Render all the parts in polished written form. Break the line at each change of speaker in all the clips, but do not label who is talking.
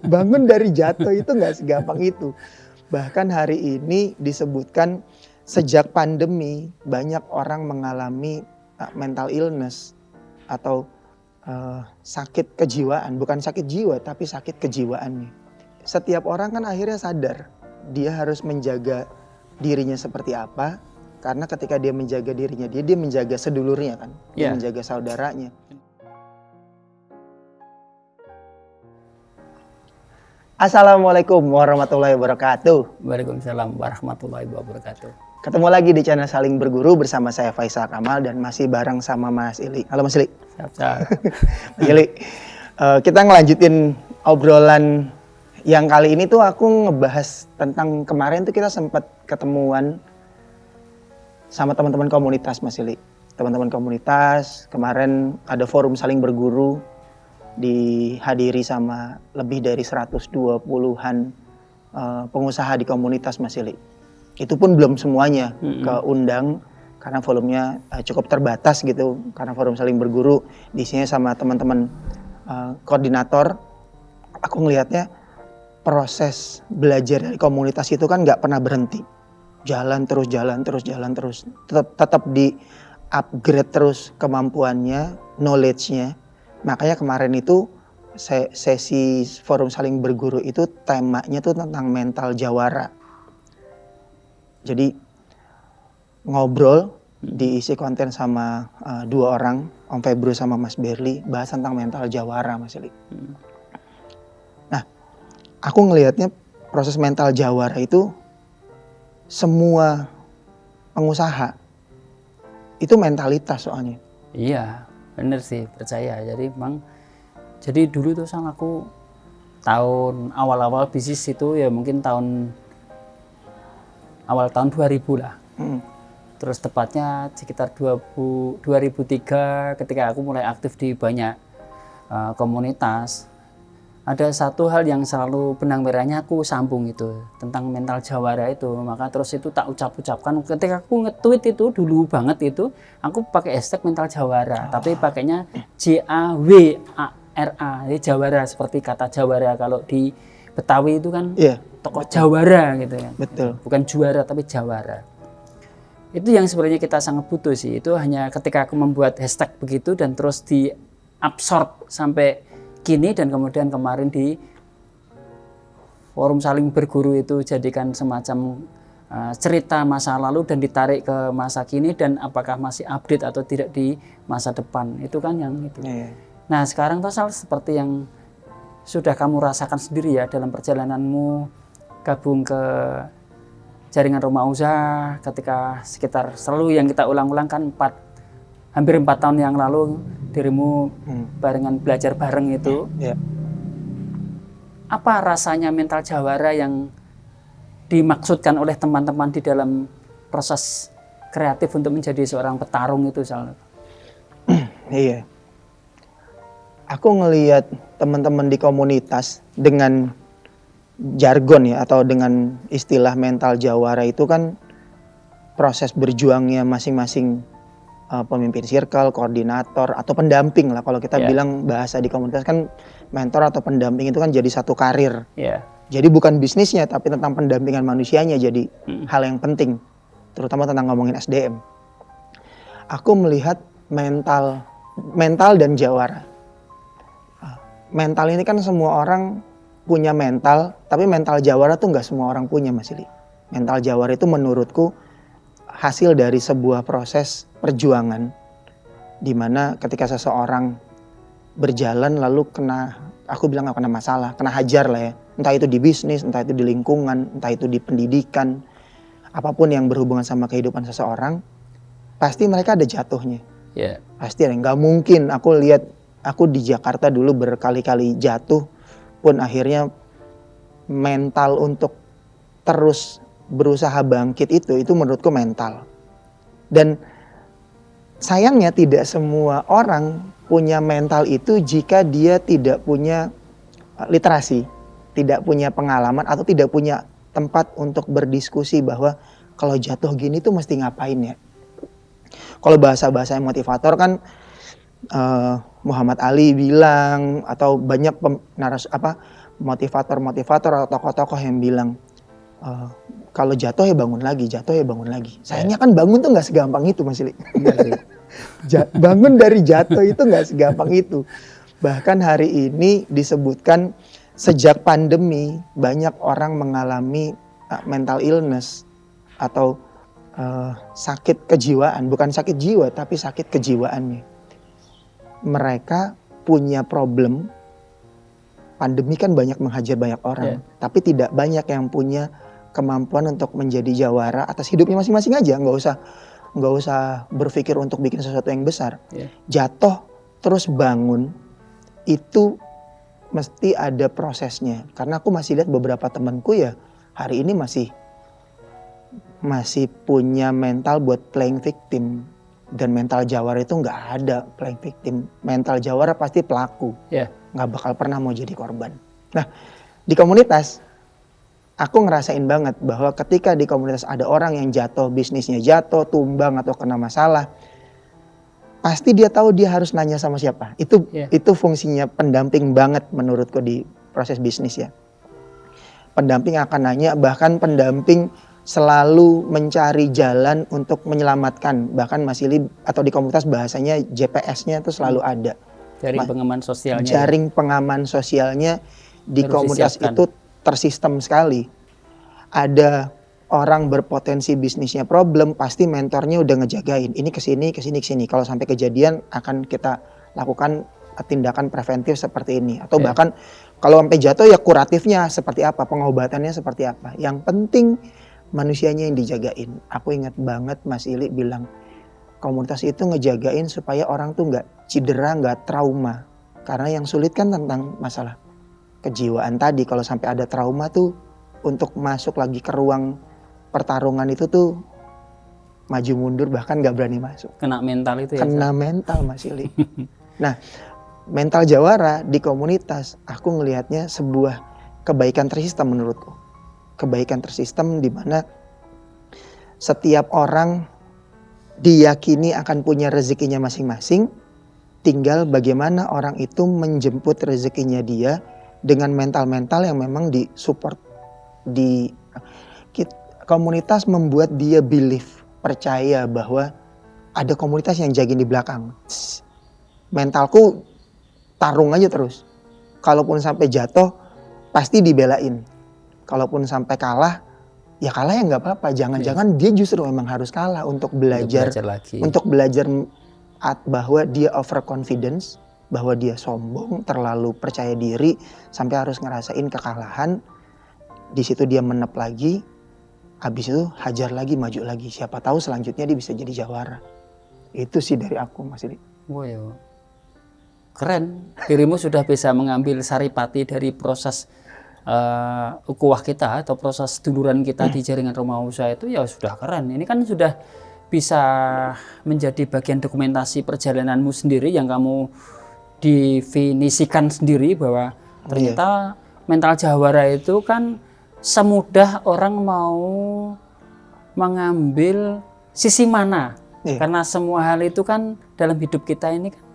Bangun dari jatuh itu nggak segampang itu. Bahkan hari ini disebutkan sejak pandemi banyak orang mengalami mental illness atau sakit kejiwaan, bukan sakit jiwa tapi sakit kejiwaannya. Setiap orang kan akhirnya sadar dia harus menjaga dirinya seperti apa, karena ketika dia menjaga dirinya dia menjaga sedulurnya kan, dia menjaga saudaranya. Assalamualaikum warahmatullahi wabarakatuh.
Waalaikumsalam warahmatullahi wabarakatuh.
Ketemu lagi di channel Saling Berguru bersama saya Faisal Kamal dan masih bareng sama Mas Ili. Halo Mas Ili.
Siap.
Mas Ili, kita ngelanjutin obrolan yang kali ini tuh aku ngebahas tentang kemarin tuh kita sempat ketemuan sama teman-teman komunitas Mas Ili. Teman-teman komunitas, kemarin ada forum Saling Berguru dihadiri sama lebih dari 120-an pengusaha di komunitas Mas Ili. Itu pun belum semuanya keundang karena volumenya cukup terbatas gitu, karena forum Saling Berguru diisinya sama teman-teman koordinator. Aku ngelihatnya proses belajar dari komunitas itu kan nggak pernah berhenti, jalan terus, tetap di upgrade terus kemampuannya, knowledge-nya. Makanya kemarin itu sesi forum Saling Berguru itu temanya tuh tentang mental jawara. Jadi ngobrol diisi konten sama dua orang, Om Febru sama Mas Berli, bahas tentang mental jawara Mas Eli. Nah, aku ngelihatnya proses mental jawara itu semua pengusaha itu mentalitas soalnya.
Iya, bener sih, percaya. Jadi dulu tuh sama aku tahun awal-awal bisnis itu ya mungkin awal tahun 2000 lah. Terus tepatnya sekitar 2003 ketika aku mulai aktif di banyak komunitas. Ada satu hal yang selalu benang merahnya aku sambung itu tentang mental jawara itu. Maka terus itu tak ucapkan ketika aku nge-tweet itu dulu banget itu aku pakai hashtag mental jawara, tapi pakainya JAWARA, jadi jawara seperti kata jawara kalau di Betawi itu kan tokoh jawara gitu ya.
Betul.
Bukan juara tapi jawara. Itu yang sebenarnya kita sangat butuh sih. Itu hanya ketika aku membuat hashtag begitu dan terus diabsorb sampai kini, dan kemudian kemarin di forum Saling Berguru itu jadikan semacam cerita masa lalu dan ditarik ke masa kini dan apakah masih update atau tidak di masa depan. Itu kan yang itu. Nah sekarang tuh seperti yang sudah kamu rasakan sendiri ya dalam perjalananmu gabung ke jaringan rumah usaha ketika sekitar selalu yang kita ulang-ulang kan hampir 4 tahun yang lalu dirimu barengan belajar bareng itu. Apa rasanya mental jawara yang dimaksudkan oleh teman-teman di dalam proses kreatif untuk menjadi seorang petarung itu Sal?
Iya. Aku ngelihat teman-teman di komunitas dengan jargon ya atau dengan istilah mental jawara itu kan proses berjuangnya masing-masing pemimpin circle, koordinator atau pendamping lah kalau kita bilang bahasa di komunitas kan mentor atau pendamping itu kan jadi satu karir. Jadi bukan bisnisnya tapi tentang pendampingan manusianya jadi hal yang penting, terutama tentang ngomongin SDM. Aku melihat mental dan jawara. Mental ini kan semua orang punya mental, tapi mental jawara tuh nggak semua orang punya Mas Ili. Mental jawara itu menurutku hasil dari sebuah proses perjuangan, di mana ketika seseorang berjalan lalu aku bilang nggak kena masalah, kena hajar lah ya. Entah itu di bisnis, entah itu di lingkungan, entah itu di pendidikan, apapun yang berhubungan sama kehidupan seseorang, pasti mereka ada jatuhnya. Pasti ada, nggak mungkin aku di Jakarta dulu berkali-kali jatuh pun akhirnya mental untuk terus berusaha bangkit itu menurutku mental. Dan sayangnya tidak semua orang punya mental itu jika dia tidak punya literasi, tidak punya pengalaman atau tidak punya tempat untuk berdiskusi bahwa kalau jatuh gini tuh mesti ngapain ya. Kalau bahasa-bahasa motivator kan Muhammad Ali bilang, atau banyak motivator-motivator atau tokoh-tokoh yang bilang, kalau jatuh ya bangun lagi, jatuh ya bangun lagi. Sayangnya kan bangun tuh nggak segampang itu, Mas Ili.
Iya sih.
Bangun dari jatuh itu nggak segampang itu. Bahkan hari ini disebutkan sejak pandemi banyak orang mengalami mental illness atau sakit kejiwaan, bukan sakit jiwa tapi sakit kejiwaannya. Mereka punya problem. Pandemi kan banyak menghajar banyak orang, tapi tidak banyak yang punya kemampuan untuk menjadi jawara atas hidupnya masing-masing aja. Nggak usah berpikir untuk bikin sesuatu yang besar. Jatuh terus bangun itu mesti ada prosesnya. Karena aku masih lihat beberapa temanku ya hari ini masih punya mental buat playing victim. Dan mental jawara itu nggak ada playing victim. Mental jawara pasti pelaku. Nggak bakal pernah mau jadi korban. Nah, di komunitas aku ngerasain banget bahwa ketika di komunitas ada orang yang jatuh, bisnisnya jatuh, tumbang atau kena masalah, pasti dia tahu dia harus nanya sama siapa. Itu fungsinya pendamping banget menurutku di proses bisnis ya. Pendamping akan nanya, bahkan pendamping selalu mencari jalan untuk menyelamatkan. Bahkan Mas Ili atau di komunitas bahasanya JPS-nya itu selalu ada.
Jaring pengaman sosialnya.
Jaring pengaman sosialnya di komunitas itu tersistem sekali. Ada orang berpotensi bisnisnya problem, pasti mentornya udah ngejagain. Ini kesini. Kalau sampai kejadian akan kita lakukan tindakan preventif seperti ini. Atau bahkan kalau sampai jatuh ya kuratifnya seperti apa, pengobatannya seperti apa. Yang penting manusianya yang dijagain. Aku ingat banget Mas Ili bilang, komunitas itu ngejagain supaya orang tuh nggak cedera, nggak trauma. Karena yang sulit kan tentang masalah kejiwaan tadi. Kalau sampai ada trauma tuh untuk masuk lagi ke ruang pertarungan itu tuh maju mundur, bahkan nggak berani masuk.
Kena mental itu ya?
Kena mental Mas Ili. Nah, mental jawara di komunitas aku ngelihatnya sebuah kebaikan tersistem menurutku. Kebaikan tersistem di mana setiap orang diyakini akan punya rezekinya masing-masing, tinggal bagaimana orang itu menjemput rezekinya dia dengan mental-mental yang memang disupport. Komunitas membuat dia believe, percaya bahwa ada komunitas yang jagain di belakang. Mentalku tarung aja terus. Kalaupun sampai jatuh pasti dibelain. Kalaupun sampai kalah, ya kalah ya nggak apa-apa. Jangan-jangan dia justru memang harus kalah untuk belajar lagi. Untuk belajar bahwa dia overconfidence, bahwa dia sombong, terlalu percaya diri sampai harus ngerasain kekalahan. Di situ dia menep lagi, habis itu hajar lagi, maju lagi. Siapa tahu selanjutnya dia bisa jadi jawara. Itu sih dari aku, Mas Ili.
Wow, keren. Dirimu sudah bisa mengambil saripati dari proses ukhuwah kita atau proses duluran kita di jaringan rumah usaha itu, ya sudah keren. Ini kan sudah bisa menjadi bagian dokumentasi perjalananmu sendiri yang kamu definisikan sendiri bahwa ternyata mental jawara itu kan semudah orang mau mengambil sisi mana. Karena semua hal itu kan dalam hidup kita ini kan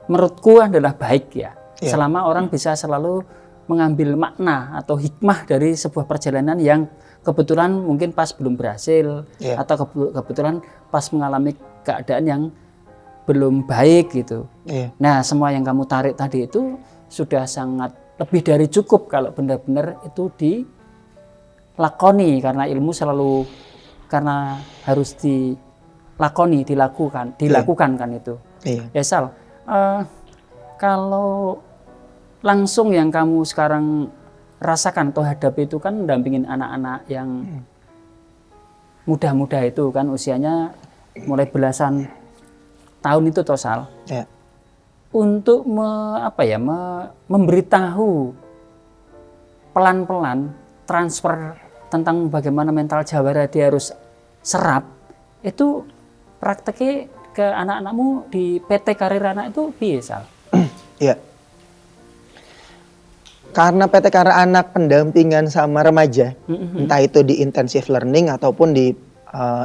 menurutku adalah baik ya. Selama orang bisa selalu mengambil makna atau hikmah dari sebuah perjalanan yang kebetulan mungkin pas belum berhasil atau kebetulan pas mengalami keadaan yang belum baik gitu. Nah, semua yang kamu tarik tadi itu sudah sangat lebih dari cukup kalau benar-benar itu dilakoni, karena ilmu selalu karena harus dilakukan kan itu. Ya Sal, kalau langsung yang kamu sekarang rasakan atau hadapi itu kan mendampingin anak-anak yang muda-muda itu kan usianya mulai belasan tahun itu toh Sal. Untuk memberitahu pelan-pelan transfer tentang bagaimana mental jawara dia harus serap, itu prakteknya ke anak-anakmu di PT Karir Anak itu biasa.
Iya. Karena PT Karir Anak pendampingan sama remaja, entah itu di intensive learning ataupun di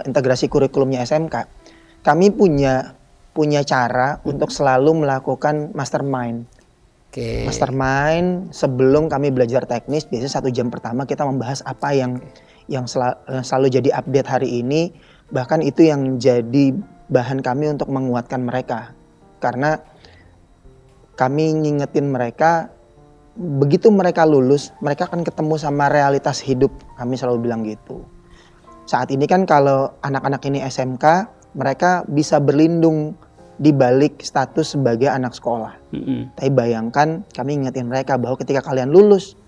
integrasi kurikulumnya SMK, kami punya punya cara untuk selalu melakukan mastermind.
Oke.
Mastermind sebelum kami belajar teknis, biasanya 1 jam pertama kita membahas apa yang selalu jadi update hari ini. Bahkan itu yang jadi bahan kami untuk menguatkan mereka. Karena kami ngingetin mereka, begitu mereka lulus, mereka akan ketemu sama realitas hidup. Kami selalu bilang gitu. Saat ini kan kalau anak-anak ini SMK, mereka bisa berlindung di balik status sebagai anak sekolah. Tapi bayangkan kami ingetin mereka bahwa ketika kalian lulus,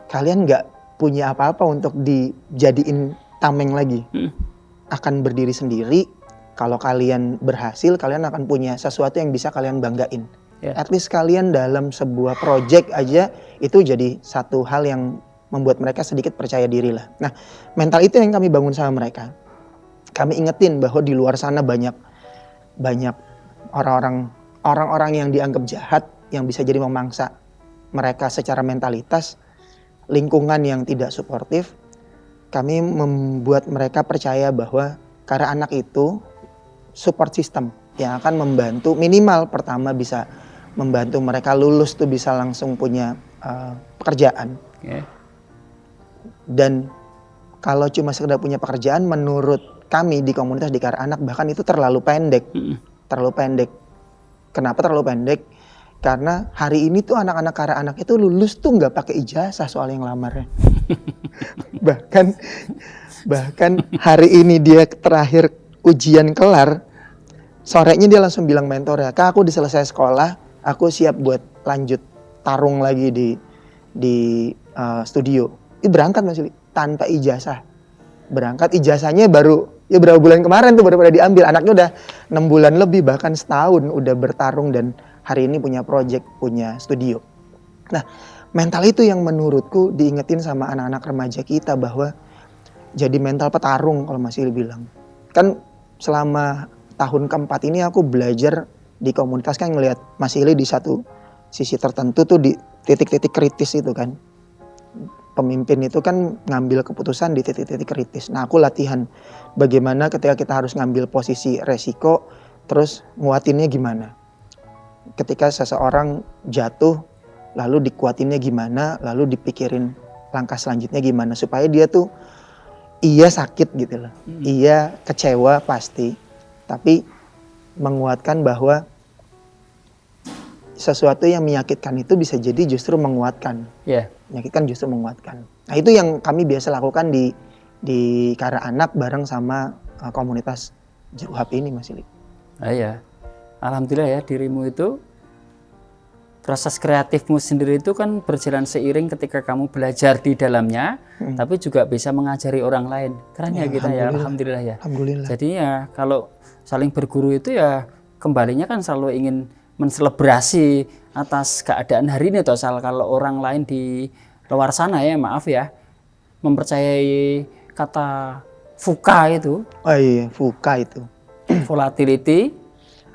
kalian nggak punya apa-apa untuk dijadiin tameng lagi. Akan berdiri sendiri. Kalau kalian berhasil, kalian akan punya sesuatu yang bisa kalian banggain. At least kalian dalam sebuah project aja itu jadi satu hal yang membuat mereka sedikit percaya diri lah. Nah, mental itu yang kami bangun sama mereka. Kami ingetin bahwa di luar sana banyak orang-orang yang dianggap jahat yang bisa jadi memangsa mereka secara mentalitas, lingkungan yang tidak suportif. Kami membuat mereka percaya bahwa karena anak itu support system yang akan membantu, minimal pertama bisa membantu mereka lulus tuh bisa langsung punya pekerjaan. Dan kalau cuma sekedar punya pekerjaan, menurut kami di komunitas di Kara Anak bahkan itu terlalu pendek. Terlalu pendek. Kenapa terlalu pendek? Karena hari ini tuh anak-anak Kara Anak itu lulus tuh nggak pakai ijazah soal yang lamarnya. bahkan hari ini dia terakhir ujian kelar, sorenya dia langsung bilang mentornya, "Kak, aku udah selesai sekolah, aku siap buat lanjut tarung lagi di studio." Itu berangkat Mas Ili, tanpa ijazah. Berangkat ijazahnya baru ya berapa bulan kemarin tuh baru pada diambil. Anaknya udah 6 bulan lebih, bahkan setahun udah bertarung dan hari ini punya project, punya studio. Nah, mental itu yang menurutku diingetin sama anak-anak remaja kita bahwa jadi mental petarung kalau Mas Ili bilang. Kan selama tahun keempat ini aku belajar di komunitas kan ngelihat Mas Ili di satu sisi tertentu tuh di titik-titik kritis itu kan. Pemimpin itu kan ngambil keputusan di titik-titik kritis. Nah, aku latihan bagaimana ketika kita harus ngambil posisi resiko, terus nguatinnya gimana. Ketika seseorang jatuh, lalu dikuatinnya gimana, lalu dipikirin langkah selanjutnya gimana. Supaya dia tuh iya sakit gitu loh. Iya kecewa pasti. Tapi menguatkan bahwa sesuatu yang menyakitkan itu bisa jadi justru menguatkan. Menyakitkan justru menguatkan. Nah, itu yang kami biasa lakukan di Kara Anak bareng sama komunitas Juru HP ini Mas Ili.
Iya. Alhamdulillah ya, dirimu itu proses kreatifmu sendiri itu kan berjalan seiring ketika kamu belajar di dalamnya, tapi juga bisa mengajari orang lain. Keren ya kita ya, alhamdulillah ya.
Alhamdulillah.
Jadi ya kalau saling berguru itu ya kembalinya kan selalu ingin menselebrasi atas keadaan hari ini toh, kalau orang lain di luar sana ya, maaf ya, mempercayai kata VUCA itu.
Oh iya, VUCA itu.
Volatility,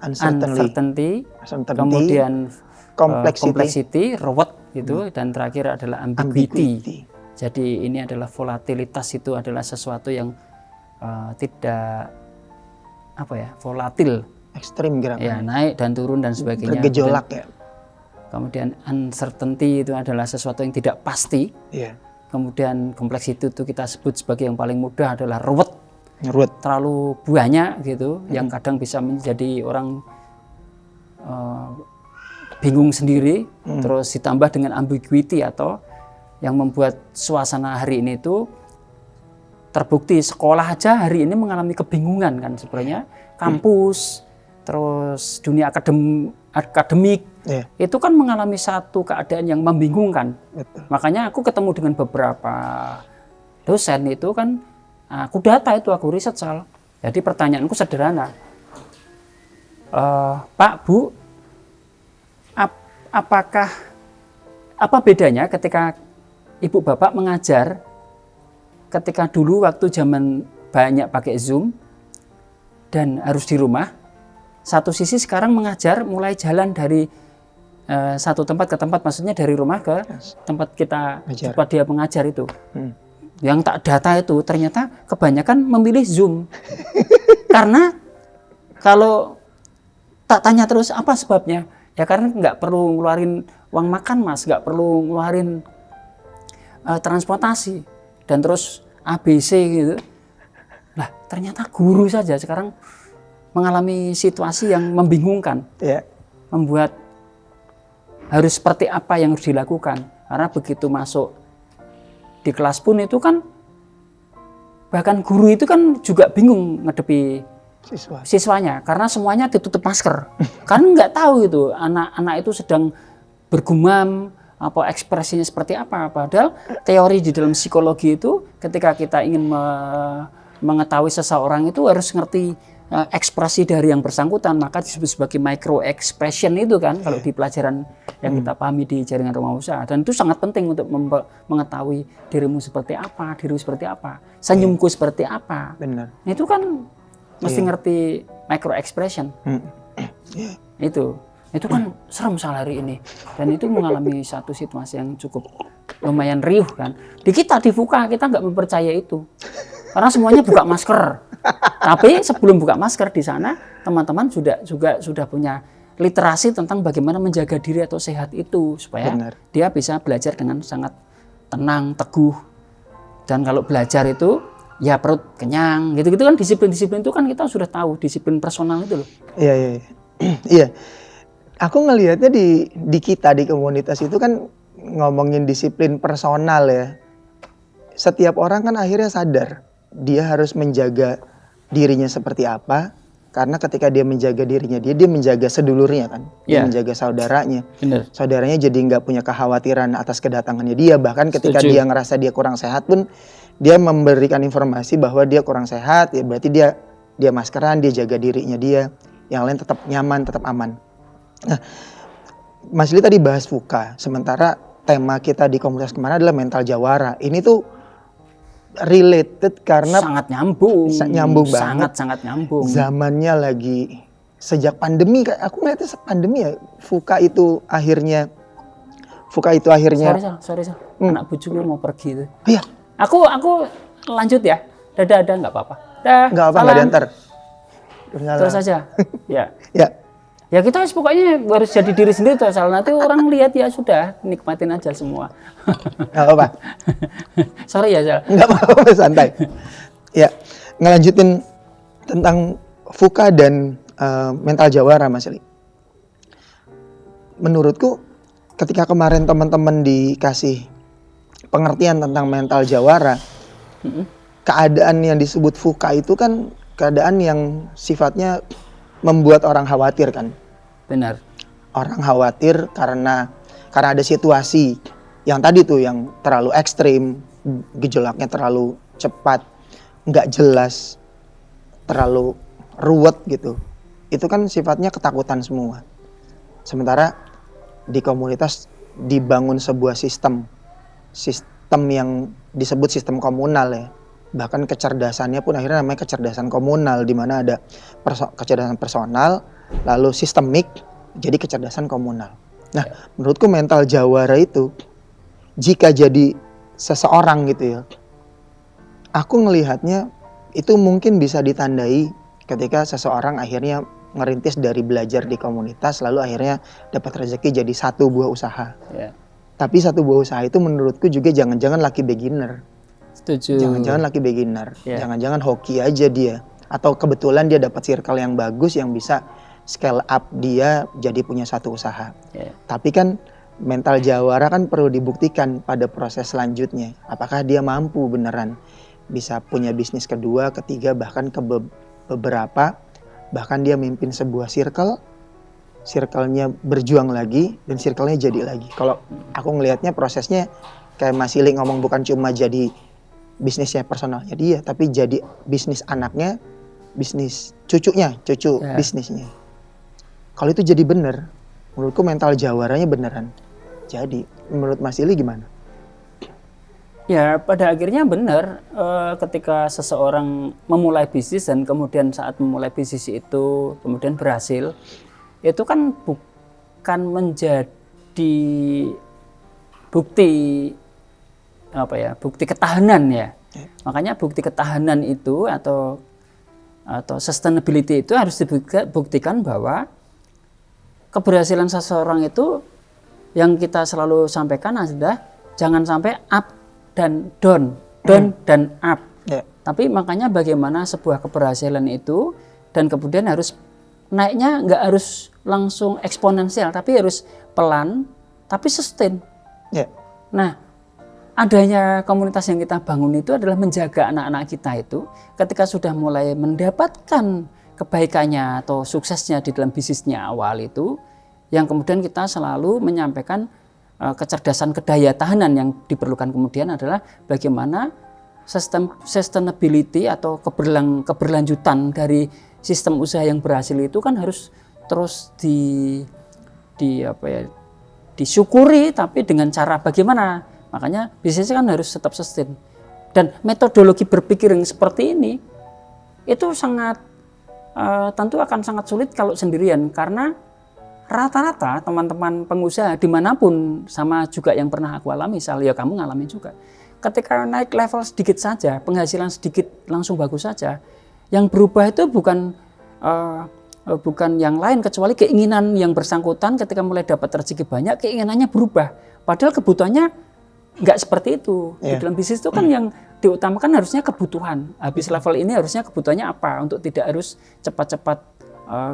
uncertainty, kemudian complexity, ruwet gitu, dan terakhir adalah ambiguity. Jadi ini adalah volatilitas, itu adalah sesuatu yang tidak volatil.
Ekstrim gerakan.
Ya, naik dan turun dan sebagainya.
Bergejolak ya.
Kemudian uncertainty itu adalah sesuatu yang tidak pasti. Kemudian complexity itu kita sebut sebagai yang paling mudah adalah ruwet. Terlalu banyak gitu, yang kadang bisa menjadi orang bingung sendiri. Terus ditambah dengan ambiguity atau yang membuat suasana hari ini itu terbukti sekolah aja hari ini mengalami kebingungan kan sebenarnya. Kampus, terus dunia akademik itu kan mengalami satu keadaan yang membingungkan. Makanya aku ketemu dengan beberapa dosen itu kan, aku data itu, aku riset soal. Jadi pertanyaanku sederhana, Pak, Bu, apa bedanya ketika Ibu Bapak mengajar ketika dulu waktu zaman banyak pakai Zoom dan harus di rumah, satu sisi sekarang mengajar mulai jalan dari satu tempat ke tempat, maksudnya dari rumah ke tempat kita tempat dia mengajar itu. Yang tak data itu ternyata kebanyakan memilih Zoom. Karena kalau tak tanya terus apa sebabnya. Ya karena nggak perlu ngeluarin uang makan mas, nggak perlu ngeluarin transportasi dan terus ABC gitu. Lah ternyata guru saja sekarang mengalami situasi yang membingungkan,
Ya.
membuat harus seperti apa yang harus dilakukan. Karena begitu masuk di kelas pun itu kan, bahkan guru itu kan juga bingung ngadepi siswanya karena semuanya ditutup masker. Kan nggak tahu gitu anak-anak itu sedang bergumam apa ekspresinya seperti apa. Padahal teori di dalam psikologi itu ketika kita ingin mengetahui seseorang itu harus ngerti ekspresi dari yang bersangkutan, maka disebut sebagai micro expression itu kan kalau di pelajaran yang kita pahami di jaringan rumah usaha. Dan itu sangat penting untuk mengetahui dirimu seperti apa, dirimu seperti apa, senyumku seperti apa.
Benar.
Itu kan mesti ngerti micro expression. Itu kan serem soal hari ini. Dan itu mengalami satu situasi yang cukup lumayan riuh kan. Di kita di FUKA kita nggak mempercaya itu. Karena semuanya buka masker. Tapi sebelum buka masker di sana teman-teman sudah punya literasi tentang bagaimana menjaga diri atau sehat itu supaya dia bisa belajar dengan sangat tenang, teguh. Dan kalau belajar itu ya perut kenyang, gitu-gitu kan disiplin-disiplin itu kan kita sudah tahu, disiplin personal itu loh.
Iya. Iya. Aku ngelihatnya di kita di komunitas itu kan ngomongin disiplin personal ya. Setiap orang kan akhirnya sadar dia harus menjaga dirinya seperti apa, karena ketika dia menjaga dirinya dia menjaga sedulurnya kan, dia menjaga saudaranya.
Bener.
Saudaranya jadi nggak punya kekhawatiran atas kedatangannya dia, bahkan ketika dia ngerasa dia kurang sehat pun dia memberikan informasi bahwa dia kurang sehat, ya berarti dia maskeran, dia jaga dirinya dia, yang lain tetap nyaman, tetap aman. Nah, Mas Li tadi bahas FUKA, sementara tema kita di komunitas kemana adalah mental jawara. Ini tuh related karena
sangat nyambung
banget.
Sangat nyambung. Zamannya
lagi sejak pandemi, aku ngeliatnya pandemi ya, FUKA itu akhirnya.
Sorry. Anak bujuku mau pergi tuh.
Iya.
Aku lanjut ya. Dadah nggak apa-apa.
Nggak apa-apa, nggak diantar.
Terus saja. Ya.
Ya
kita pokoknya harus jadi diri sendiri tuh. Salah nanti orang lihat ya sudah, nikmatin aja semua.
Nggak apa-apa.
Sorry ya Sal.
Nggak apa-apa, santai. Ya, ngelanjutin tentang FUKA dan mental jawara Mas Li. Menurutku ketika kemarin teman-teman dikasih pengertian tentang mental jawara, keadaan yang disebut FUKA itu kan keadaan yang sifatnya membuat orang khawatir kan.
Benar.
Orang khawatir karena ada situasi yang tadi tuh yang terlalu ekstrim, gejolaknya terlalu cepat, nggak jelas, terlalu ruwet gitu. Itu kan sifatnya ketakutan semua. Sementara di komunitas dibangun sebuah sistem yang disebut sistem komunal ya. Bahkan kecerdasannya pun akhirnya namanya kecerdasan komunal, di mana ada kecerdasan personal, lalu sistemik, jadi kecerdasan komunal. Nah, menurutku mental jawara itu jika jadi seseorang gitu ya, aku ngelihatnya itu mungkin bisa ditandai ketika seseorang akhirnya ngerintis dari belajar di komunitas, lalu akhirnya dapat rezeki jadi satu buah usaha. Tapi satu buah usaha itu menurutku juga jangan-jangan laki beginner.
Setuju.
Jangan-jangan laki beginner, jangan-jangan hoki aja dia, atau kebetulan dia dapat circle yang bagus yang bisa scale up dia jadi punya satu usaha. Tapi kan mental jawara kan perlu dibuktikan pada proses selanjutnya. Apakah dia mampu beneran bisa punya bisnis kedua, ketiga, bahkan ke beberapa, bahkan dia mimpin sebuah circle-nya berjuang lagi dan circle-nya jadi lagi. Kalau aku ngelihatnya prosesnya kayak Mas Ili ngomong, bukan cuma jadi bisnisnya personalnya dia, tapi jadi bisnis anaknya, bisnis cucu bisnisnya. Kalau itu jadi bener, menurutku mental jawaranya beneran. Jadi menurut Mas Ili gimana?
Ya pada akhirnya benar, ketika seseorang memulai bisnis dan kemudian saat memulai bisnis itu kemudian berhasil, itu kan bukan menjadi bukti ketahanan ya. Makanya bukti ketahanan itu atau sustainability itu harus dibuktikan bahwa keberhasilan seseorang itu yang kita selalu sampaikan adalah jangan sampai up dan down, dan up.
Ya.
Tapi makanya bagaimana sebuah keberhasilan itu dan kemudian harus naiknya nggak harus langsung eksponensial, tapi harus pelan, tapi sustain.
Ya.
Nah, adanya komunitas yang kita bangun itu adalah menjaga anak-anak kita itu ketika sudah mulai mendapatkan kebaikannya atau suksesnya di dalam bisnisnya awal itu, yang kemudian kita selalu menyampaikan kecerdasan kedaya tahanan yang diperlukan kemudian adalah bagaimana sustainability atau keberlanjutan dari sistem usaha yang berhasil itu kan harus terus disyukuri, tapi dengan cara bagaimana. Makanya bisnisnya kan harus tetap sustain. Dan metodologi berpikir yang seperti ini itu sangat tentu akan sangat sulit kalau sendirian, karena rata-rata teman-teman pengusaha dimanapun, sama juga yang pernah aku alami, ya kamu ngalamin juga. Ketika naik level sedikit saja, penghasilan sedikit langsung bagus saja, yang berubah itu bukan yang lain kecuali keinginan yang bersangkutan. Ketika mulai dapat rezeki banyak, keinginannya berubah. Padahal kebutuhannya nggak seperti itu. Di dalam bisnis itu kan yang diutamakan harusnya kebutuhan. Habis level ini harusnya kebutuhannya apa, untuk tidak harus cepat-cepat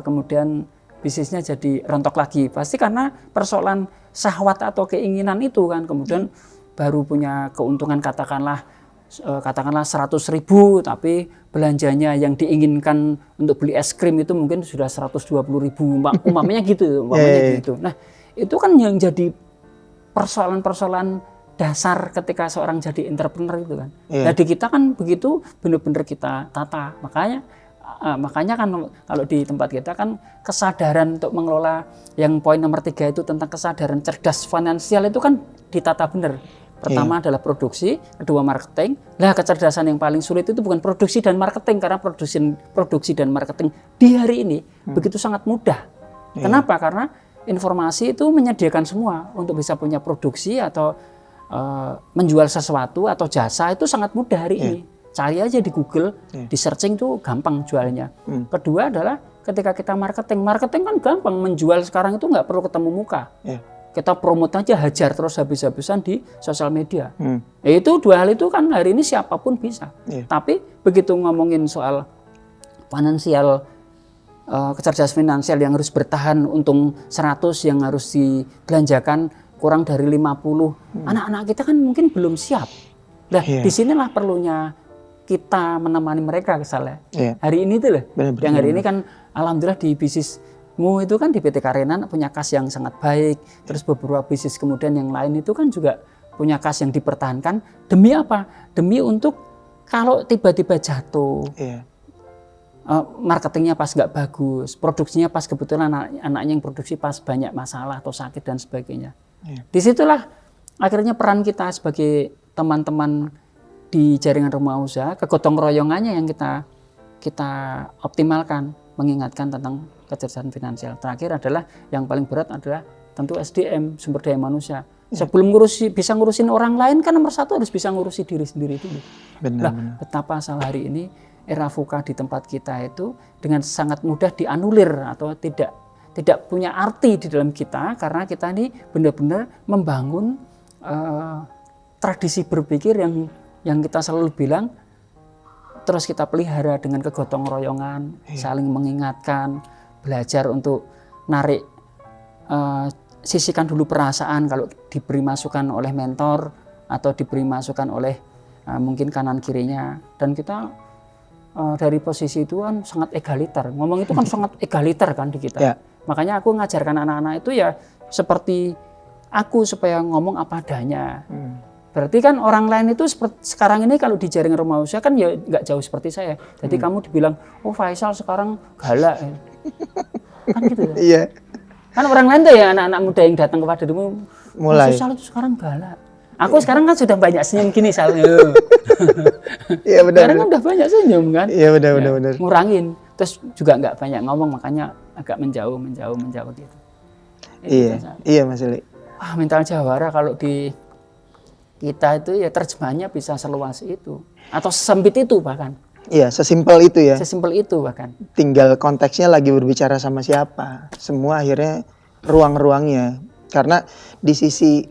kemudian bisnisnya jadi rontok lagi. Pasti karena persoalan syahwat atau keinginan itu kan, kemudian baru punya keuntungan katakanlah 100.000, tapi belanjanya yang diinginkan untuk beli es krim itu mungkin sudah 120.000, umpamanya gitu. Gitu. Nah, itu kan yang jadi persoalan-persoalan dasar ketika seorang jadi entrepreneur itu kan. Nah, di kita kan begitu benar-benar kita tata. Makanya kan kalau di tempat kita kan kesadaran untuk mengelola, yang poin nomor 3 itu tentang kesadaran cerdas finansial itu kan ditata benar. Pertama adalah produksi, kedua marketing. Nah, kecerdasan yang paling sulit itu bukan produksi dan marketing, karena produksi dan marketing di hari ini begitu sangat mudah. Kenapa? Karena informasi itu menyediakan semua untuk bisa punya produksi atau menjual sesuatu atau jasa itu sangat mudah hari ini. Cari aja di Google, di searching tuh gampang jualnya. Kedua adalah ketika kita marketing kan gampang menjual sekarang itu, nggak perlu ketemu muka. Kita promote aja, hajar terus habis-habisan di sosial media. Itu dua hal itu kan hari ini siapapun bisa. Tapi begitu ngomongin soal finansial, kecerdasan finansial yang harus bertahan untung 100 yang harus dibelanjakan kurang dari 50, anak-anak kita kan mungkin belum siap. Nah, disinilah perlunya kita menemani mereka misalnya. Hari ini tuh loh, yang hari ini kan alhamdulillah di bisnismu itu kan di PT Karenan punya kas yang sangat baik. Terus beberapa bisnis kemudian yang lain itu kan juga punya kas yang dipertahankan. Demi apa? Demi untuk kalau tiba-tiba jatuh, marketingnya pas nggak bagus, produksinya pas kebetulan anaknya yang produksi pas banyak masalah atau sakit dan sebagainya. Disitulah akhirnya peran kita sebagai teman-teman di jaringan rumah usaha, kegotong royongannya yang kita optimalkan, mengingatkan tentang kecerdasan finansial. Terakhir adalah yang paling berat adalah tentu SDM, sumber daya manusia. Sebelum bisa ngurusin orang lain kan nomor 1 harus bisa ngurusi diri sendiri dulu. Benar. Betapa salah hari ini era VUCA di tempat kita itu dengan sangat mudah dianulir atau tidak punya arti di dalam kita, karena kita ini benar-benar membangun tradisi berpikir yang kita selalu bilang terus kita pelihara dengan kegotong royongan, saling mengingatkan, belajar untuk narik, sisihkan dulu perasaan kalau diberi masukan oleh mentor atau diberi masukan oleh mungkin kanan kirinya, dan kita dari posisi itu kan sangat egaliter. Ngomong itu kan sangat egaliter kan di kita. Makanya aku ngajarkan anak-anak itu ya seperti aku, supaya ngomong apa adanya. Berarti kan orang lain itu sekarang ini kalau di jaringan rumah usaha kan ya nggak jauh seperti saya. Jadi kamu dibilang, oh Faisal sekarang galak. Kan gitu ya. Iya. Kan orang lain tuh ya anak-anak muda yang datang kepada dirimu, mulai. Faisal itu sekarang galak. Aku sekarang kan sudah banyak senyum gini soalnya. Iya benar. Sekarang kan udah banyak senyum kan. Iya benar. Ngurangin. Terus juga nggak banyak ngomong, makanya agak menjauh gitu. Iya Mas Eli. Wah, mental jawara kalau di kita itu ya terjemahannya bisa seluas itu atau sesempit itu bahkan. Iya, sesimpel itu ya. Sesimpel itu bahkan. Tinggal konteksnya lagi berbicara sama siapa. Semua akhirnya
ruang-ruangnya. Karena di sisi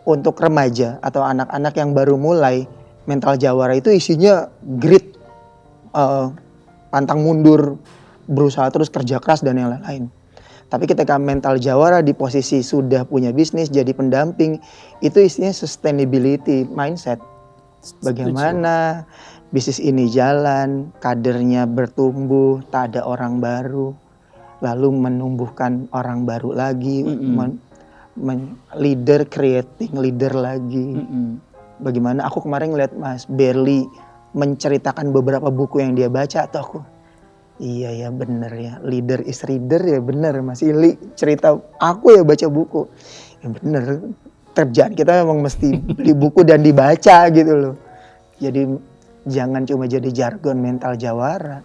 untuk remaja atau anak-anak yang baru mulai, mental jawara itu isinya grit, pantang mundur, berusaha terus, kerja keras dan yang lain-lain. Tapi ketika mental jawara di posisi sudah punya bisnis, jadi pendamping, itu isinya sustainability mindset. Bagaimana bisnis ini jalan, kadernya bertumbuh, tak ada orang baru, lalu menumbuhkan orang baru lagi, leader, creating leader lagi. Bagaimana aku kemarin ngeliat Mas Berli menceritakan beberapa buku yang dia baca, atau aku, iya ya bener ya, leader is reader ya bener, Mas Ili cerita, aku ya baca buku, ya bener, kerjaan kita memang mesti beli buku dan dibaca gitu loh. Jadi jangan cuma jadi jargon mental jawara,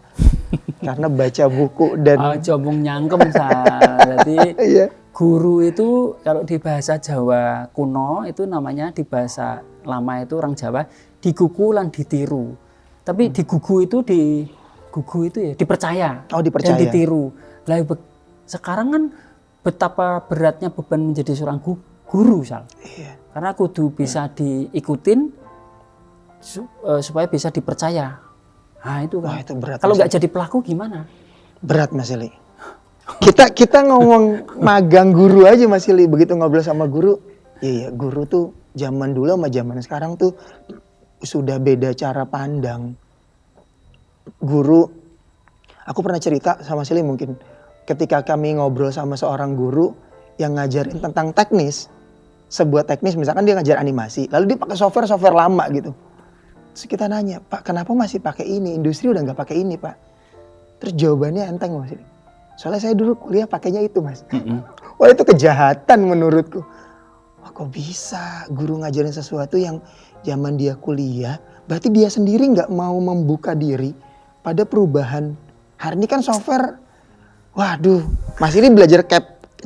karena baca buku dan
combong nyangkem jadi
iya.
Guru itu kalau di bahasa Jawa kuno itu namanya, di bahasa lama itu orang Jawa digugu lan ditiru. Tapi digugu itu ya dipercaya,
Dipercaya.
dan ditiru. Lah sekarang kan betapa beratnya beban menjadi seorang guru, Sal.
Iya.
Karena kudu bisa diikutin supaya bisa dipercaya. Nah itu kan.
Wah, itu berat.
Kalau nggak jadi pelaku gimana?
Berat Mas Ili. Kita ngomong magang guru aja Mas Ili, begitu ngobrol sama guru, iya guru tuh zaman dulu sama zaman sekarang tuh sudah beda cara pandang. Guru, aku pernah cerita sama Sili mungkin, ketika kami ngobrol sama seorang guru yang ngajarin tentang teknis, sebuah teknis misalkan dia ngajar animasi, lalu dia pakai software lama gitu. Terus kita nanya, Pak kenapa masih pakai ini? Industri udah nggak pakai ini Pak. Terus jawabannya enteng Mas Sili. Soalnya saya dulu kuliah pakainya itu Mas. Wah itu kejahatan menurutku. Wah kok bisa guru ngajarin sesuatu yang zaman dia kuliah, berarti dia sendiri nggak mau membuka diri pada perubahan. Hari ini kan software, waduh, Mas ini belajar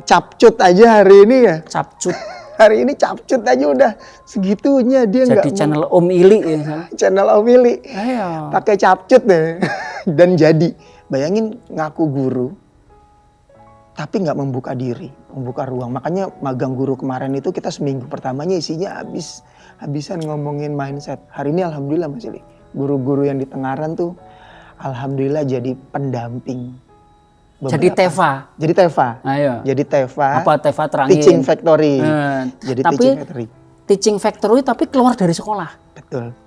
capcut aja hari ini ya.
Capcut.
Hari ini capcut aja udah segitunya, dia nggak.
Jadi channel Om Ili ya.
Channel Om Ili.
Ayo.
Pakai capcut deh. Dan jadi, bayangin ngaku guru, tapi nggak membuka diri, membuka ruang. Makanya magang guru kemarin itu kita seminggu pertamanya isinya habisan ngomongin mindset. Hari ini alhamdulillah Mas Ili, guru-guru yang di Tengaran tuh alhamdulillah jadi pendamping.
Jadi Teva.
Jadi Teva.
Ayo.
Jadi Teva.
Apa Teva terangin?
Teaching Factory. Jadi
tapi,
Teaching Factory.
Teaching Factory tapi keluar dari sekolah.
Betul.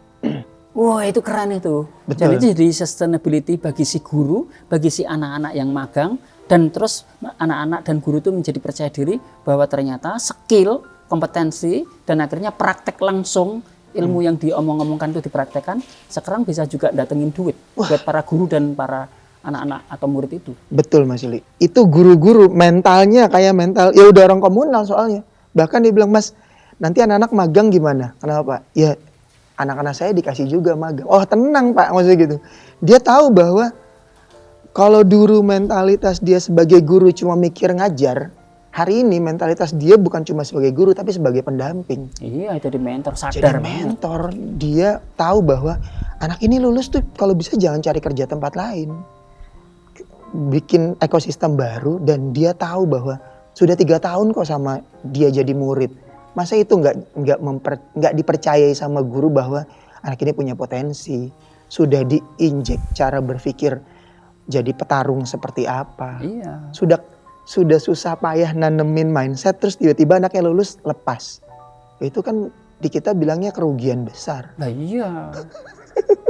Wah itu keren itu.
Betul.
Jadi sustainability bagi si guru, bagi si anak-anak yang magang, dan terus anak-anak dan guru itu menjadi percaya diri bahwa ternyata skill, kompetensi, dan akhirnya praktek langsung ilmu yang diomong-omongkan itu dipraktekkan, sekarang bisa juga datengin duit buat para guru dan para anak-anak atau murid itu. Betul
Mas Ili. Itu guru-guru mentalnya kayak mental, ya udah orang komunal soalnya. Bahkan dia bilang, Mas nanti anak-anak magang gimana? Kenapa Pak? Ya anak-anak saya dikasih juga magang. Oh tenang Pak, maksudnya gitu. Dia tahu bahwa kalau dulu mentalitas dia sebagai guru cuma mikir ngajar, hari ini mentalitas dia bukan cuma sebagai guru tapi sebagai pendamping.
Iya, jadi mentor, sadar.
Jadi mentor, dia tahu bahwa anak ini lulus tuh kalau bisa jangan cari kerja tempat lain. Bikin ekosistem baru, dan dia tahu bahwa sudah 3 tahun kok sama dia jadi murid. Masa itu nggak dipercayai sama guru bahwa anak ini punya potensi. Sudah diinjek cara berpikir jadi petarung seperti apa.
Iya.
Sudah susah payah nanemin mindset, terus tiba-tiba anaknya lulus lepas. Itu kan di kita bilangnya kerugian besar.
Nah iya.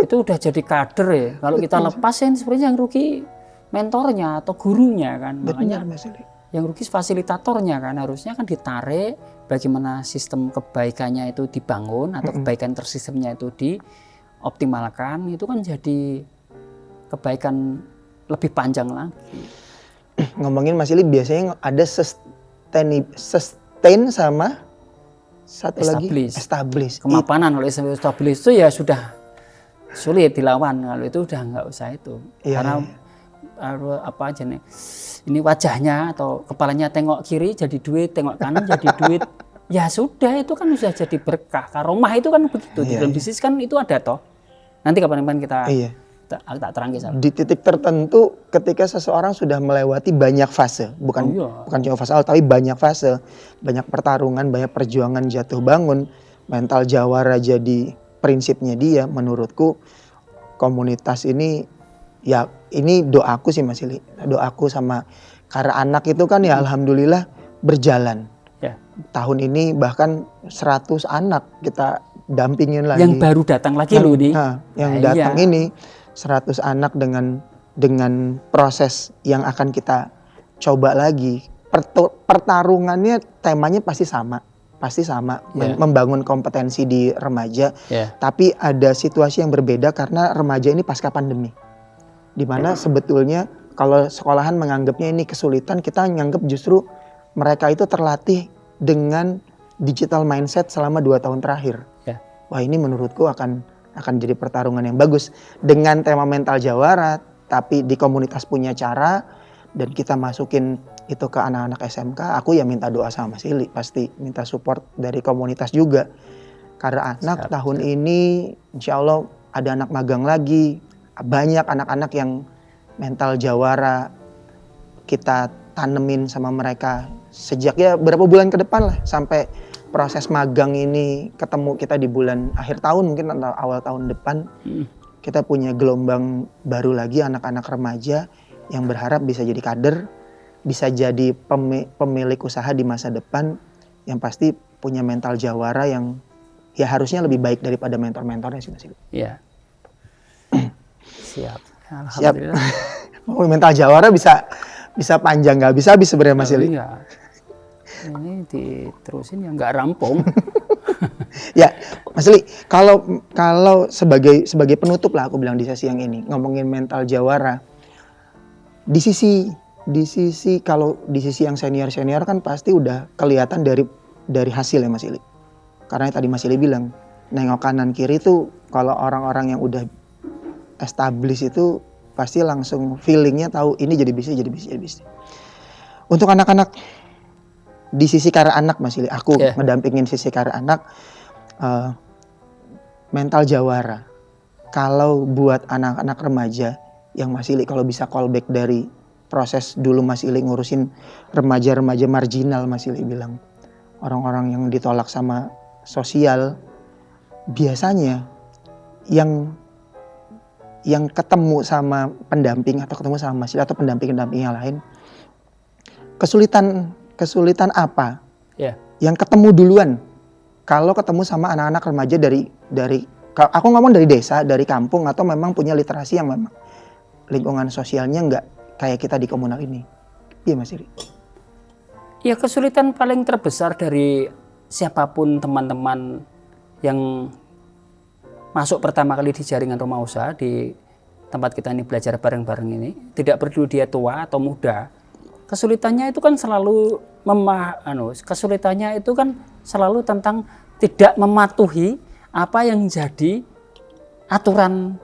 Itu udah jadi kader ya. Kalau kita lepas ya sebenarnya yang rugi mentornya atau gurunya kan.
Benar,
makanya yang rugi fasilitatornya kan. Harusnya kan ditarik bagaimana sistem kebaikannya itu dibangun atau kebaikan tersistemnya itu dioptimalkan. Itu kan jadi kebaikan lebih panjang lagi.
Ngomongin Mas Ili, biasanya ada sustain sama satu lagi establish.
Kemapanan. Kalau establish itu ya sudah sulit dilawan. Kalau itu udah nggak usah itu.
Iya,
karena apa aja nih, ini wajahnya atau kepalanya tengok kiri jadi duit, tengok kanan jadi duit. Ya sudah, itu kan sudah jadi berkah. Karomah itu kan begitu. Di dalam bisnis kan itu ada toh. Nanti kapan-kapan kita tak terangke Sal.
Di titik tertentu ketika seseorang sudah melewati banyak fase, bukan cuma fase awal tapi banyak fase, banyak pertarungan, banyak perjuangan jatuh bangun, mental jawara jadi prinsipnya dia. Menurutku komunitas ini, ya ini doaku sih Mas Ili, doaku sama karena anak itu kan ya alhamdulillah berjalan.
Ya.
Tahun ini bahkan 100 anak kita dampingin lagi.
Yang baru datang lagi loh nih.
Yang datang ini 100 anak dengan proses yang akan kita coba lagi. Pertarungannya temanya pasti sama. Membangun kompetensi di remaja. Tapi ada situasi yang berbeda karena remaja ini pasca pandemi. Dimana sebetulnya kalau sekolahan menganggapnya ini kesulitan, kita menganggap justru mereka itu terlatih dengan digital mindset selama 2 tahun terakhir. Wah, ini menurutku akan jadi pertarungan yang bagus dengan tema mental jawara, tapi di komunitas punya cara dan kita masukin itu ke anak-anak SMK. Aku ya minta doa sama Mas Ili, pasti minta support dari komunitas juga. Karena anak tahun ini insya Allah ada anak magang lagi, banyak anak-anak yang mental jawara kita tanemin sama mereka sejak ya berapa bulan ke depan lah, sampai proses magang ini ketemu kita di bulan akhir tahun mungkin atau awal tahun depan. Kita punya gelombang baru lagi anak-anak remaja yang berharap bisa jadi kader, bisa jadi pemilik usaha di masa depan, yang pasti punya mental jawara yang ya harusnya lebih baik daripada mentor-mentornya sih Mas.
Iya. Siap. Alhamdulillah.
Mental jawara bisa panjang nggak bisa habis sebenarnya Mas Ili.
Ini diterusin ya nggak rampung.
Ya Mas Ili, kalau sebagai penutup lah aku bilang di sesi yang ini ngomongin mental jawara, di sisi kalau di sisi yang senior kan pasti udah kelihatan dari hasil ya Mas Ili. Karena tadi Mas Ili bilang nengok kanan kiri tuh kalau orang-orang yang udah established itu pasti langsung feelingnya tahu ini jadi bisnis. Untuk anak-anak di sisi karir anak Mas Ili, aku ngedampingin sisi karir anak, mental jawara. Kalau buat anak-anak remaja yang Mas Ili kalau bisa callback dari proses dulu Mas Ili ngurusin remaja-remaja marginal, Mas Ili bilang orang-orang yang ditolak sama sosial, biasanya yang ketemu sama pendamping atau ketemu sama Mas Ili atau pendamping-pendamping yang lain, kesulitan apa yang ketemu duluan kalau ketemu sama anak-anak remaja dari aku ngomong dari desa, dari kampung, atau memang punya literasi yang memang lingkungan sosialnya nggak kayak kita di komunal ini. Iya Mas Iri.
Ya, kesulitan paling terbesar dari siapapun teman-teman yang masuk pertama kali di jaringan rumah usaha di tempat kita ini belajar bareng-bareng ini, tidak peduli dia tua atau muda, kesulitannya itu kan selalu kesulitannya itu kan selalu tentang tidak mematuhi apa yang jadi aturan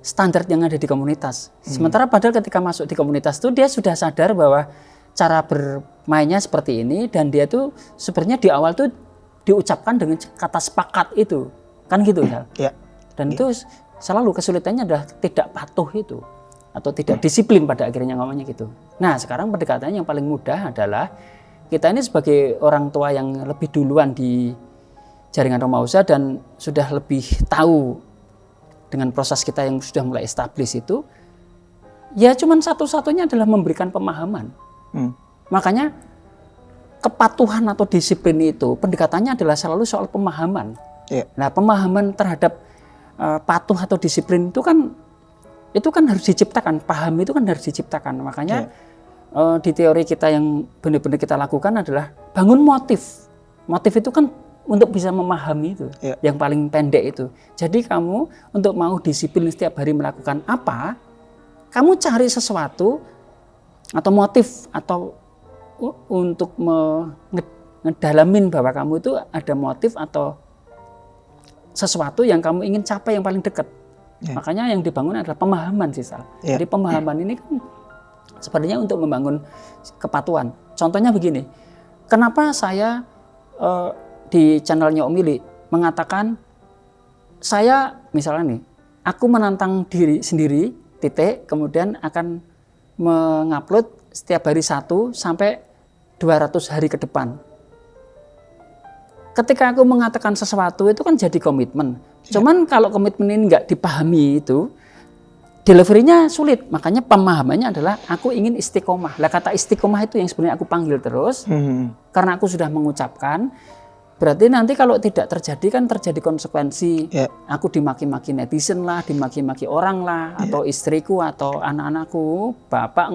standar yang ada di komunitas. Sementara padahal ketika masuk di komunitas itu dia sudah sadar bahwa cara bermainnya seperti ini, dan dia tuh sebenarnya di awal tuh diucapkan dengan kata sepakat itu, kan gitu ya. Dan itu selalu kesulitannya adalah tidak patuh itu atau tidak disiplin pada akhirnya ngomongnya gitu. Nah, sekarang pendekatannya yang paling mudah adalah kita ini sebagai orang tua yang lebih duluan di jaringan rumah usaha dan sudah lebih tahu dengan proses kita yang sudah mulai established itu, ya cuman satu-satunya adalah memberikan pemahaman. Makanya kepatuhan atau disiplin itu pendekatannya adalah selalu soal pemahaman. Nah, pemahaman terhadap patuh atau disiplin itu kan harus diciptakan, paham itu kan harus diciptakan. Makanya di teori kita yang benar-benar kita lakukan adalah bangun motif. Motif itu kan untuk bisa memahami itu, yang paling pendek itu. Jadi kamu untuk mau disiplin setiap hari melakukan apa, kamu cari sesuatu atau motif atau untuk ngedalamin bahwa kamu itu ada motif atau sesuatu yang kamu ingin capai yang paling dekat. Makanya yang dibangun adalah pemahaman sih Sal. Jadi pemahaman ini kan sebenarnya untuk membangun kepatuhan. Contohnya begini, kenapa saya di channelnya Om Ili mengatakan saya misalnya nih aku menantang diri sendiri, titik, kemudian akan mengupload setiap hari 1 sampai 200 hari ke depan. Ketika aku mengatakan sesuatu itu kan jadi komitmen. Cuman kalau komitmen ini nggak dipahami itu, delivery-nya sulit. Makanya pemahamannya adalah aku ingin istiqomah. Lah kata istiqomah itu yang sebenarnya aku panggil terus. Karena aku sudah mengucapkan, berarti nanti kalau tidak terjadi kan terjadi konsekuensi. Aku dimaki-maki netizen lah, dimaki-maki orang lah, atau istriku atau anak-anakku, bapak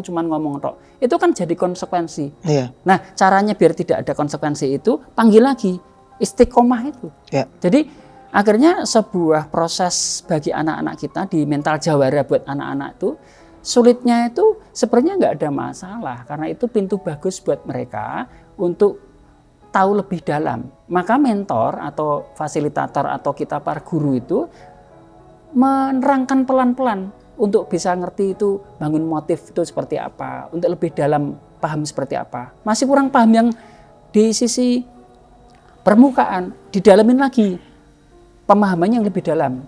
cuman ngomong tok. Itu kan jadi konsekuensi. Nah, caranya biar tidak ada konsekuensi itu, panggil lagi istiqomah itu. Jadi akhirnya sebuah proses bagi anak-anak kita di mental jawara buat anak-anak itu, sulitnya itu sebenarnya nggak ada masalah. Karena itu pintu bagus buat mereka untuk tahu lebih dalam. Maka mentor atau fasilitator atau kita para guru itu menerangkan pelan-pelan untuk bisa ngerti itu bangun motif itu seperti apa, untuk lebih dalam paham seperti apa. Masih kurang paham yang di sisi permukaan, didalamin lagi pemahamannya yang lebih dalam.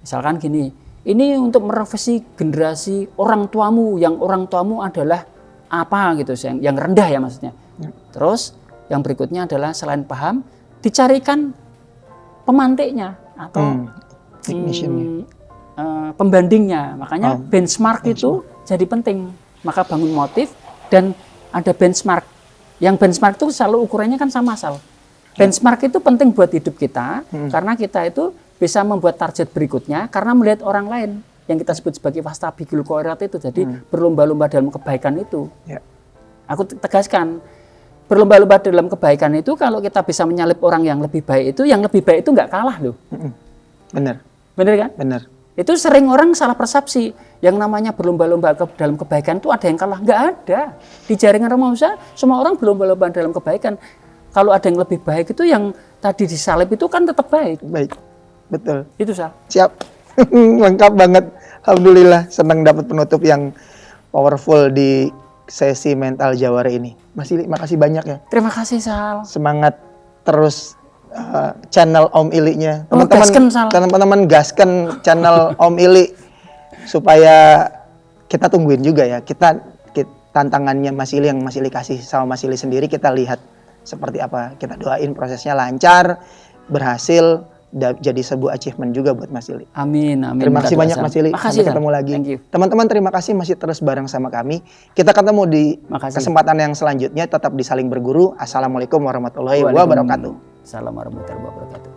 Misalkan gini, ini untuk merevisi generasi orang tuamu, yang orang tuamu adalah apa gitu, yang rendah ya maksudnya. Terus yang berikutnya adalah selain paham, dicarikan pemantiknya atau pembandingnya. Makanya benchmark itu jadi penting. Maka bangun motif dan ada benchmark. Yang benchmark itu selalu ukurannya kan sama Sal. Benchmark itu penting buat hidup kita, karena kita itu bisa membuat target berikutnya, karena melihat orang lain, yang kita sebut sebagai fastabikul khairat itu, jadi berlomba-lomba dalam kebaikan itu. Aku tegaskan, berlomba-lomba dalam kebaikan itu, kalau kita bisa menyalip orang yang lebih baik itu, yang lebih baik itu nggak kalah loh.
Benar.
Benar kan?
Benar.
Itu sering orang salah persepsi, yang namanya berlomba-lomba dalam kebaikan itu ada yang kalah, nggak ada. Di jaringan remaja, semua orang berlomba-lomba dalam kebaikan. Kalau ada yang lebih baik itu yang tadi disalib itu kan tetap baik.
Baik, betul.
Itu Sal.
Siap, lengkap banget. Alhamdulillah senang dapat penutup yang powerful di sesi mental jawara ini. Mas Ili, makasih banyak ya.
Terima kasih Sal.
Semangat terus channel Om Ili-nya. Teman-teman gaskan channel Om Ili supaya kita tungguin juga ya. Kita tantangannya Mas Ili yang Mas Ili kasih sama Mas Ili sendiri, kita lihat seperti apa. Kita doain prosesnya lancar, berhasil, jadi sebuah achievement juga buat Mas Ili.
Amin, amin.
Terima kasih banyak Mas Ili.
Makasih,
sampai ketemu lagi. Teman-teman terima kasih masih terus bareng sama kami. Kita ketemu di kesempatan yang selanjutnya. Tetap di Saling Berguru. Assalamualaikum warahmatullahi wabarakatuh.
Assalamualaikum warahmatullahi wabarakatuh.